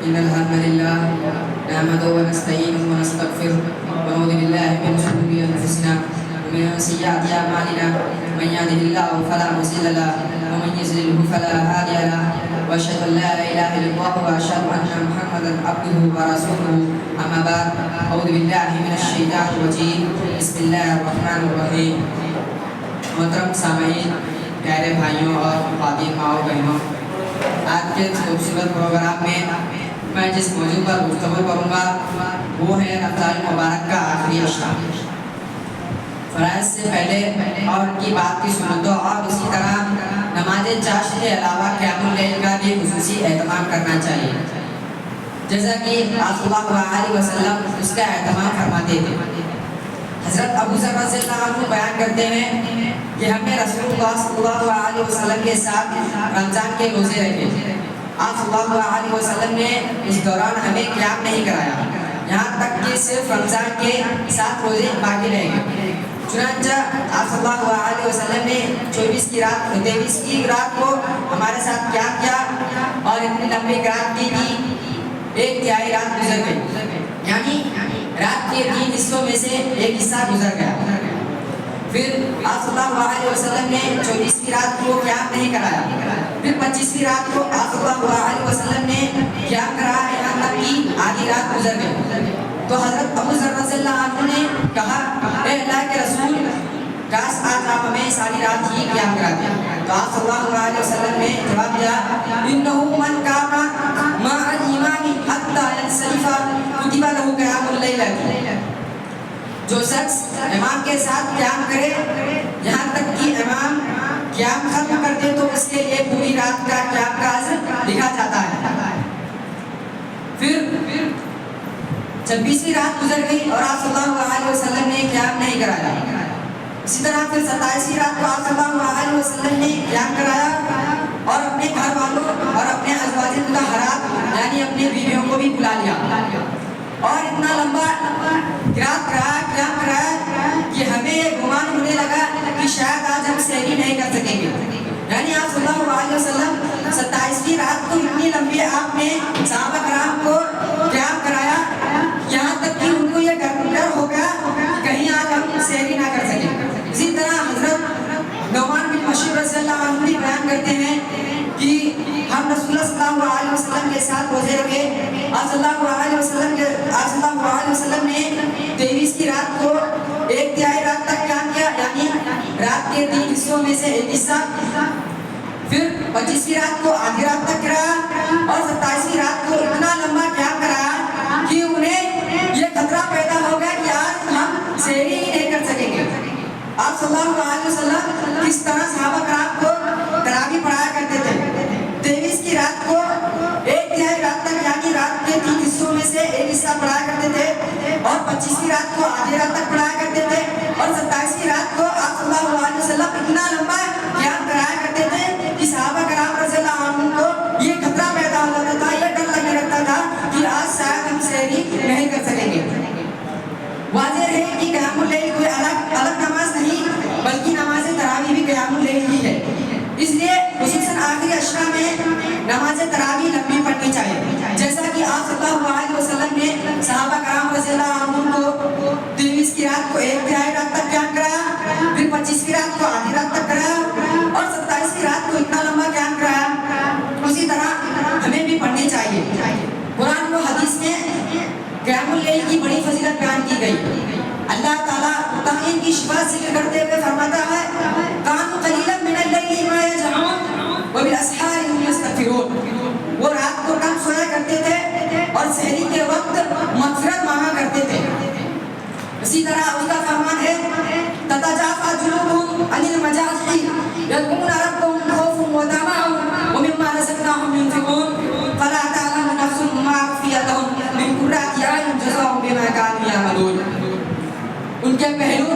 إن الحمد لله نحمده ونستعينه ونستغفره ونعوذ بالله من شرور أنفسنا ومن سيئات أعمالنا من يهده الله فلا مضل له ومن يضلل فلا هادي له وأشهد أن لا إله إلا الله وأشهد أن محمدا عبده ورسوله أما بعد أعوذ بالله من الشيطان الرجيم بسم الله الرحمن الرحيم محترم سامعین پیارے بھائیوں اور خواتین ماؤں بہنوں آج کے خوبصورت پروگرام میں جس موضوع پر گفتگو کروں گا وہ ہے رمضان مبارک کا آخری عشرہ فرائض سے پہلے اور کی بات کی سنتوں اور اسی طرح نماز چاشت کے علاوہ قیام اللیل کا بھی خصوصی اہتمام کرنا چاہیے جیسا کہ آپ صلی اللہ علیہ وسلم اس کا اہتمام فرماتے تھے حضرت ابو ذر رضی اللہ عنہ بیان کرتے ہیں کہ ہم نے رسول اللہ صلی اللہ علیہ وسلم کے ساتھ رمضان کے روزے رکھے آپ صلی اللہ علیہ وسلم نے اس دوران ہمیں قیام نہیں کرایا یہاں تک کہ صرف رمضان کے 7 روزے باقی رہ گئے چنانچہ آپ صلی اللہ علیہ وسلم نے 23 کی رات کو ہمارے ساتھ قیام کیا اور اتنی لمبی رات کی ایک تہائی رات گزر گئی یعنی رات کے 3 حصوں میں سے ایک حصہ گزر گیا پھر آپ صلی اللہ علیہ وسلم نے 24 کی رات کو قیام نہیں کرایا پھر 25 کی رات کو آپ صلی اللہ علیہ وسلم نے قیام کرایا یہاں تک کہ آدھی رات گزر گئی تو حضرت ابو ذر رضی اللہ عنہ نے کہا اے اللہ کے رسول کاش آج آپ ہمیں ساری رات ہی قیام کراتے تو آپ صلی اللہ علیہ وسلم نے جواب دیا انه من قام مع الامام حتى ينصرف كتب له قيام الليل جو شخص امام کے ساتھ قیام کرے یہاں تک کہ امام قیام ختم کر دے تو اس کے لیے پوری رات کا قیام کا اجر لکھا جاتا ہے پھر 26ویں رات گزر گئی اور آپ صلی اللہ علیہ وسلم نے قیام نہیں کرایا اسی طرح پھر 27ویں رات کو آپ صلی اللہ علیہ وسلم نے قیام کرایا اور اپنے گھر والوں اور اپنے ازواج مطہرات یعنی اپنی بیویوں کو بھی بلا لیا اور اتنا لمبا قیام کرایا کہ ہمیں یہ گمان ہونے لگا کہ شاید آج ہم سحری نہیں کر سکیں گے یعنی آپ صلی اللہ علیہ وسلم 27ویں رات کو اتنی لمبی آپ نے صحابہ کرام کو قیام کرایا یہاں تک کہ ان کو یہ ڈر ہو گیا کہ کہیں آج ہم سحری نہ کر سکیں اسی طرح حضرت نعمان بن بشیر رضی اللہ عنہ بھی بیان کرتے ہیں کہ ہم رسول اللہ صلی اللہ علیہ وسلم کے ساتھ روزے رکھے آپ صلی اللہ علیہ وسلم نے 23 کی رات کو ایک تہائی رات تک قیام کیا یعنی رات کے 3 حصوں میں سے ایک حصہ پھر 25 رات کو آدھی رات تک کرایا اور 27 رات کو اتنا لمبا قیام کرایا کہ انہیں یہ خطرہ پیدا ہو گیا کہ آج ہم سحری ہی نہیں کر سکیں گے آپ صلی اللہ علیہ وسلم کس طرح صحابہ کرام کو تراویح پڑھایا کرتے تھے 23 کی رات کو ایک تہائی رات تک یعنی رات کے 3 حصوں میں سے ایک حصہ پڑھایا کرتے تھے اور 25 کی رات کو آدھی رات تک پڑھایا کرتے تھے اور 27 کی رات کو آپ صلی اللہ علیہ وسلم اتنا لمبا قیام کرایا کرتے تھے کہ صحابہ کرام رضی اللہ عنہ کو یہ خطرہ پیدا ہو جاتا تھا یہ ڈر لگنے لگتا تھا کہ آج شاید ہم سحری نہیں کر سکیں گے واضح ہے کہ قیام اللیل کوئی الگ نماز نہیں بلکہ نماز تراویح بھی قیام اللیل ہی ہے اس لیے خصوصاً آخری عشرہ میں نماز تراویح لمبی پڑھنی چاہیے جیسا کہ آپ صلی اللہ علیہ وسلم نے صحابہ کرام رضی اللہ عنہ کو 23 کی رات کو ایک تہائی رات تک قیام کرایا پھر 25 کی رات کو آدھی رات تک کرایا اور 27 کی رات کو اتنا لمبا قیام کرایا اسی طرح ہمیں بھی پڑھنی چاہیے قرآن و حدیث میں قیام اللیل کی بڑی فضیلت بیان کی گئی اللہ تعالیٰ متقین کی شفاعت ذکر کرتے ہوئے فرماتا ہے کانوا قلیلا من اللیل ما یہجعون وبالاسحار هم یستغفرون وہ رات کو کم سویا کرتے تھے اور سحری کے وقت مغفرت مانگا کرتے تھے اسی طرح اس کا فرمان ہے تتجافى جنوبهم عن المضاجع يدعون ربهم خوفا وطمعا ومما رزقناهم ينفقون فلا تعلم نفس ما أخفي لهم من قرة أعين جزاء بما كانوا يعملون ان کے پہلو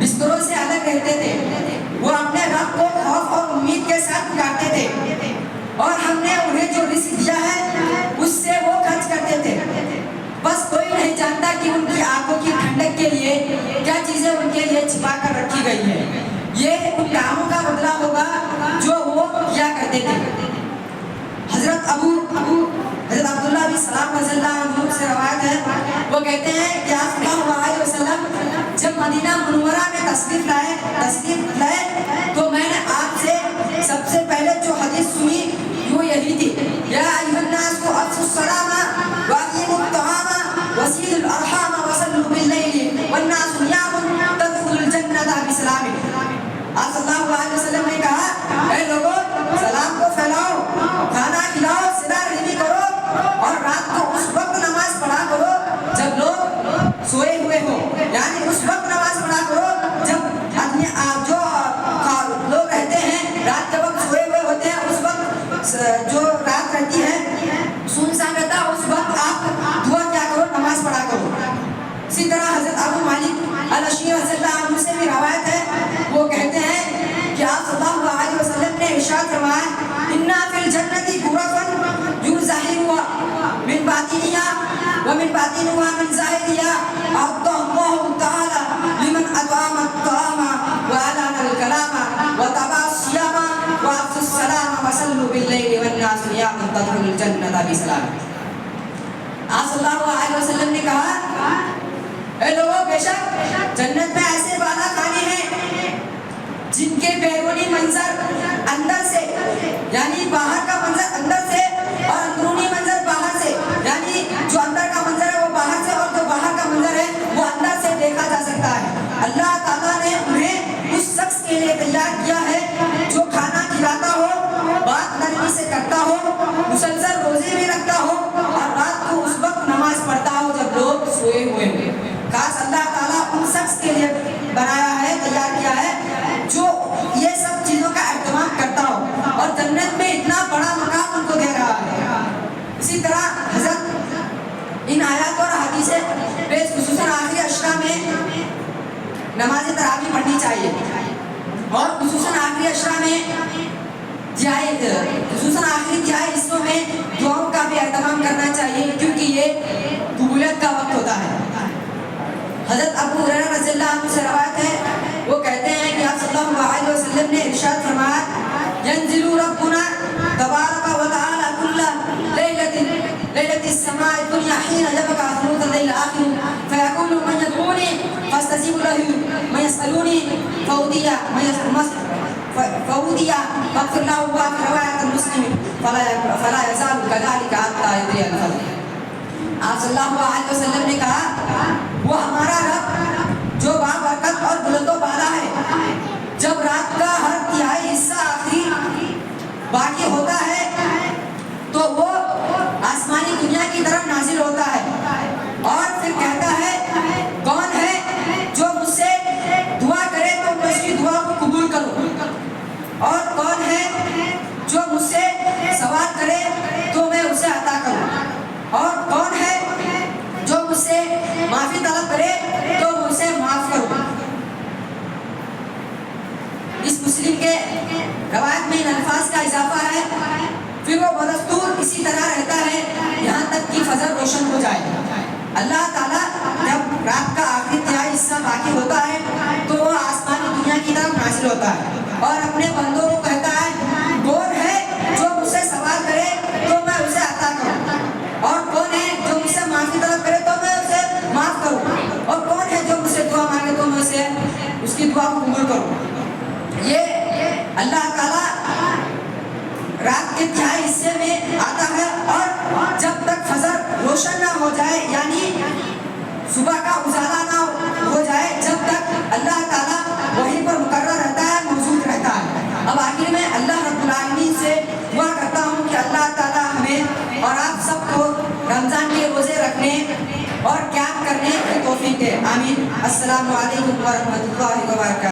بستروں سے الگ رہتے تھے وہ اپنے رب کو خوف اور امید کے ساتھ پکارتے تھے اور ہم نے انہیں جو رزق دیا ہے اس سے وہ خرچ کرتے تھے بس کوئی نہیں جانتا کہ ان کی آنکھوں کی ٹھنڈک کے لیے کیا چیزیں ان کے لیے چھپا کر رکھی گئی ہیں یہ ان کاموں کا بدلہ ہوگا جو وہ کیا کرتے تھے حضرت عبداللہ بن وہ کہتے ہیں کہ آپ صلی اللہ علیہ وسلم جب مدینہ منورہ میں تشریف لائے تو میں نے آپ سے سب سے پہلے جو حدیث سنی وہ یہی تھی، یا ایھا الناس افشوا السلام واقیموا الطعام وصلوا الارحام وصلوا باللیل والناس نیام تدخلوا الجنۃ بسلام۔ آپ صلی اللہ علیہ وسلم نے کہا، اے لوگوں سلام کو پھیلاؤ، کھانا کھلاؤ، صلہ رحمی کرو اور رات کو اس وقت نماز پڑھا کرو جب لوگ سوئے ہوئے ہو، یعنی اس وقت نماز پڑھا کرو جب آدمی جو لوگ رہتے ہیں رات کے وقت سوئے ہوئے ہوتے ہیں، اس وقت جو رات رہتی ہے سنسان رہتا ہے، اس وقت آپ دعا کیا کرو، نماز پڑھا کرو۔ اسی طرح حضرت ابو مالک الاشعری رضی اللہ عنہ سے بھی روایت ہے، وہ کہتے ہیں کہ آپ صلی اللہ علیہ وسلم نے ارشاد فرمایا، انا فی الجنۃ غرفا یظہرها من باطنها ومن باطنها من ظاہرها اعطى الله تعالی لمن اطعم الطعام واعلن الكلام وتابع الصيام وافشوا السلام وصلوا باللیل والناس نیام تدخلوا الجنۃ بسلام۔ آپ صلی اللہ علیہ وسلم نے کہا، اے لوگوں بے شک جنت میں ایسے بالا خانے ہیں جن کے بیرونی منظر اندر سے، یعنی باہر کا منظر اندر سے اور اندرونی منظر باہر سے، یعنی جو اندر کا منظر ہے وہ باہر سے اور جو باہر کا منظر ہے وہ اندر سے دیکھا جا سکتا ہے۔ اللہ تعالیٰ نے انہیں اس شخص کے لیے تیار کیا ہے جو کھانا کھلاتا ہو، بات نرمی سے کرتا ہو، مسلسل روزے بھی رکھتا ہو اور رات کو اس وقت نماز پڑھتا ہو جب لوگ سوئے ہوئے ہوں۔ کاش اللہ تعالیٰ ان شخص کے لیے بنایا ہے، تیار کیا ہے جو یہ سب چیزوں کا اہتمام کرتا ہو اور جنت میں اتنا بڑا مقام ان کو دے رہا ہے۔ اسی طرح حضرت ان آیات اور حدیثیں خصوصاً آخری عشرہ میں نماز تراویح پڑھنی چاہیے اور خصوصاً آخری عشرہ میں خصوصاً آخری تہائی حصوں میں دعاؤں کا بھی اہتمام کرنا چاہیے کیونکہ یہ قبولیت کا وقت ہوتا ہے۔ حضرت ابو ہریرہ رضی اللہ عنہ سے روایت ہے، وہ کہتے ہیں کہ آپ صلی اللہ علیہ وسلم نے ارشاد فرمایا، ينزل ربنا تبارک و تعالی كل ليلة السماء الدنيا حين يبقى ثلث الليل الآخر فيقول من يدعوني فاستجيب له من يسألوني فأودي فاغفر له وفي رواية مسلم فلا يزال كذلك حتى يضيء الفجر۔ آپ صلی اللہ علیہ وسلم نے کہا، وہ ہمارا رب جو بابرکت اور بلند و بالا ہے، جب رات کا ہر تہائی حصہ آخری باقی ہوتا ہے تو وہ آسمانی دنیا کی طرف نازل ہوتا ہے اور پھر کہتا ہے، کون ہے جو مجھ سے دعا کرے تو میں اس کی دعا کو قبول کروں، اور کون ہے جو مجھ سے سوال کرے تو میں اسے عطا کروں، اور کون ہے جو مجھ سے معافی طلب کرے تو میں اسے معاف کروں۔ اس مسلم کے روایت میں ان الفاظ کا اضافہ ہے، پھر وہ بدستور اسی طرح رہتا ہے یہاں تک کہ فجر روشن ہو جائے۔ اللہ تعالیٰ جب رات کا آخری تہائی حصہ باقی ہوتا ہے تو وہ آسمانی دنیا کی طرف نازل ہوتا ہے اور اپنے بندوں کو کہتا ہے، کون ہے جو مجھ سے سوال کرے تو میں اسے عطا کروں، اور کون ہے جو مجھ سے معافی طلب کرے تو میں اسے معاف کروں، اور کون ہے جو مجھ سے دعا مانگے تو میں اسے اس کی دعا کو قبول کروں۔ یہ اللہ تعالیٰ رات کے تہائی حصے میں آتا ہے اور جب تک فجر روشن نہ ہو جائے، یعنی صبح کا اجالا نہ ہو جائے، جب تک اللہ تعالیٰ وہیں پر مقرر رہتا ہے، موجود رہتا ہے۔ اب آخر میں اللہ رب العالمین سے دعا کرتا ہوں کہ اللہ تعالیٰ ہمیں اور آپ سب کو رمضان کے روزے رکھنے اور قیام کرنے کی توفیق دے، آمین۔ السلام علیکم ورحمۃ اللہ وبرکاتہ۔